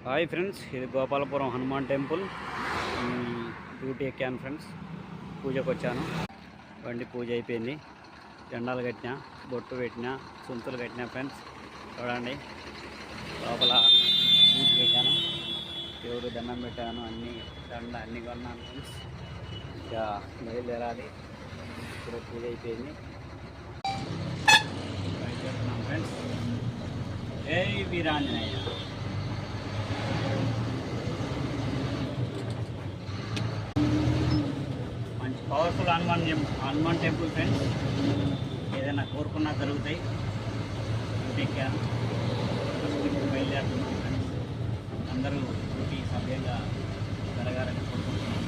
Hi friends, ఇది Gopalapuram Hanuman temple. Duty ఎక్కాను friends. పూజకు వచ్చాను. బండి పూజ అయిపోయింది. జెండాలు కట్టినా, బొట్టు పెట్టినా, చుంతులు కట్టినా ఫ్రెండ్స్. చూడండి, లోపల పూజ పెట్టాను, దేవుడు దండం పెట్టాను, అన్నీ కొన్నాను ఫ్రెండ్స్. ఇక బయలుదేరాలి. ఇప్పుడు పూజ అయిపోయింది, బయలుదేరుతున్నాం ఫ్రెండ్స్. జై వీరాంజనేయ. మంచి పవర్ఫుల్ హనుమాన్ టెంపుల్ ఫ్రెండ్స్. ఏదైనా కోరుకున్నా జరుగుతాయి. ఎక్కాను, బయలుదేరుతున్నాం ఫ్రెండ్స్. అందరూ డ్యూటీ సభ్యంగా జరగాలని కోరుకుంటున్నాం.